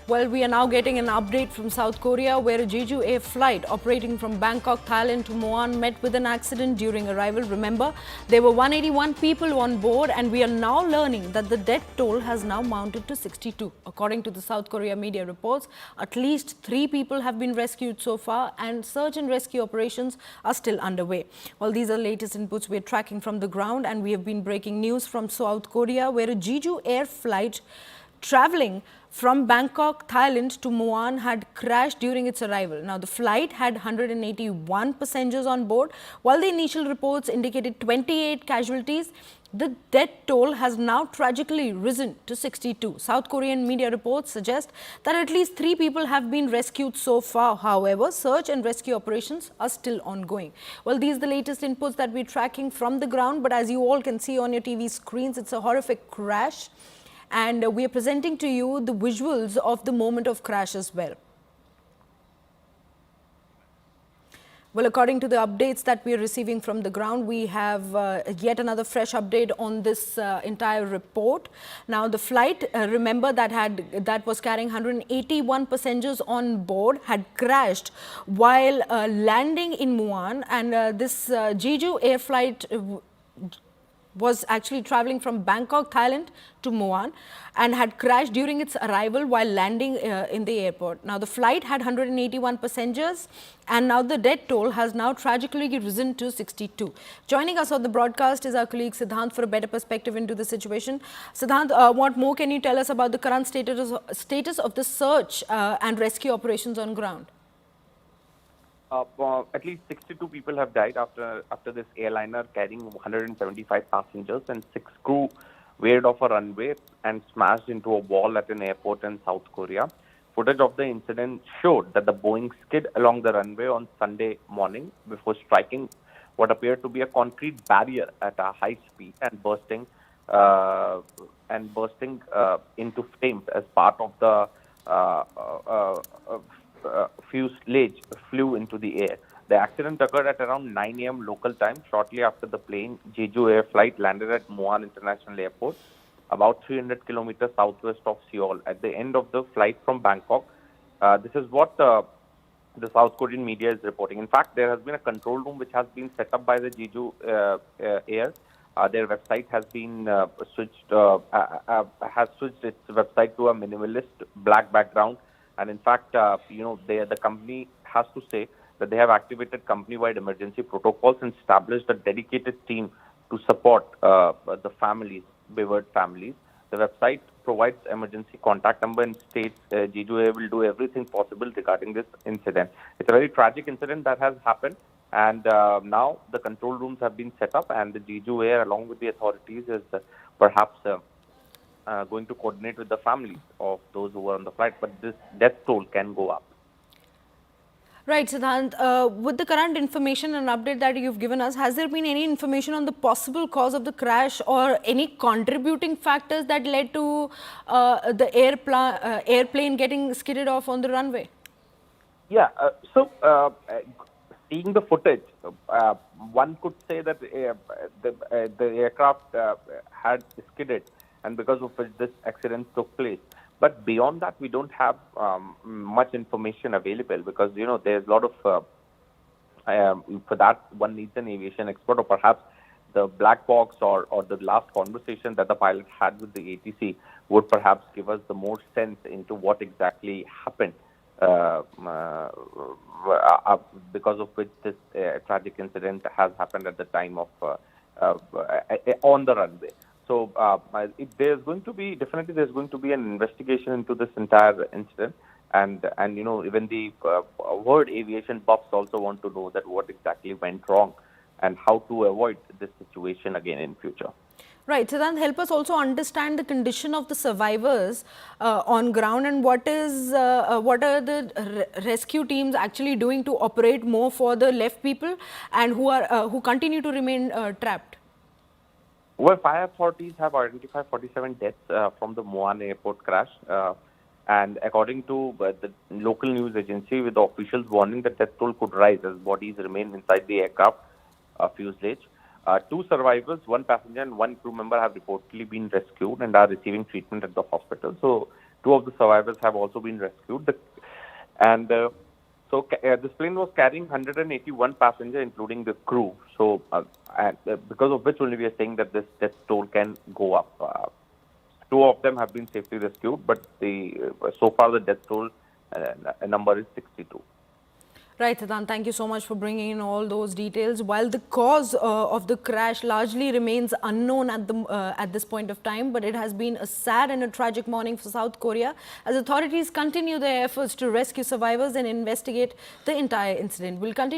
Well, we are now getting an update from South Korea where a Jeju Air flight operating from Bangkok, Thailand to Muan met with an accident during arrival. Remember, there were 181 people on board, and we are now learning that the death toll has now mounted to 62. According to the South Korea media reports, at least 3 people have been rescued so far, and search and rescue operations are still underway. Well, these are latest inputs we are tracking from the ground, and we have been breaking news from South Korea where a Jeju Air flight traveling from Bangkok, Thailand to Muan had crashed during its arrival. Now, the flight had 181 passengers on board. While the initial reports indicated 28 casualties, the death toll has now tragically risen to 62. South Korean media reports suggest that at least 3 people have been rescued so far. However, search and rescue operations are still ongoing. Well, these are the latest inputs that we're tracking from the ground, but as you all can see on your TV screens, it's a horrific crash. And we are presenting to you the visuals of the moment of crash as well. Well, according to the updates that we are receiving from the ground, we have yet another fresh update on this entire report. Now, the flight, remember, that was carrying 181 passengers on board, had crashed while landing in Muan, and this Jeju Air flight was actually traveling from Bangkok, Thailand to Muan and had crashed during its arrival while landing in the airport. Now, the flight had 181 passengers, and now the death toll has now tragically risen to 62. Joining us on the broadcast is our colleague Siddhant for a better perspective into the situation. Siddhant, what more can you tell us about the current status of the search and rescue operations on ground? At least 62 people have died after this airliner carrying 175 passengers and 6 crew veered off a runway and smashed into a wall at an airport in South Korea. Footage of the incident showed that the Boeing skid along the runway on Sunday morning before striking what appeared to be a concrete barrier at a high speed and bursting into flames as part of the fuselage flew into the air. The accident occurred at around 9 a.m. local time, shortly after the plane Jeju Air flight landed at Muan International Airport, about 300 kilometers southwest of Seoul. At the end of the flight from Bangkok, this is what the South Korean media is reporting. In fact, there has been a control room which has been set up by the Jeju Air. Their website has been switched its website to a minimalist black background. And in fact, the company has to say that they have activated company-wide emergency protocols and established a dedicated team to support the families, bereaved families. The website provides emergency contact number and states Jeju Air will do everything possible regarding this incident. It's a very tragic incident that has happened, and now the control rooms have been set up, and the Jeju Air, along with the authorities, is perhaps going to coordinate with the families of those who were on the flight, but this death toll can go up. Right, Siddhant. With the current information and update that you've given us, has there been any information on the possible cause of the crash or any contributing factors that led to the airplane getting skidded off on the runway? Yeah, seeing the footage, one could say that the aircraft had skidded, and because of which this accident took place. But beyond that, we don't have much information available because, there's a lot of, for that, one needs an aviation expert, or perhaps the black box or the last conversation that the pilot had with the ATC would perhaps give us the more sense into what exactly happened, because of which this tragic incident has happened at the time of on the runway. So there's going to be an investigation into this entire incident, and even the world aviation buffs also want to know that what exactly went wrong and how to avoid this situation again in future. Right. Siddhant, help us also understand the condition of the survivors on ground, and what are the rescue teams actually doing to operate more for the left people and who continue to remain trapped. Well, fire authorities have identified 47 deaths from the Muan airport crash. And according to the local news agency, with the officials warning that death toll could rise as bodies remain inside the aircraft fuselage. 2 survivors, 1 passenger and 1 crew member have reportedly been rescued and are receiving treatment at the hospital. So Two of the survivors have also been rescued. This plane was carrying 181 passengers, including the crew. Because of which only we are saying that this death toll can go up. Two of them have been safely rescued, but so far the death toll number is 62. Right, Siddhant, thank you so much for bringing in all those details. While the cause of the crash largely remains unknown at this point of time, but it has been a sad and a tragic morning for South Korea as authorities continue their efforts to rescue survivors and investigate the entire incident. We'll continue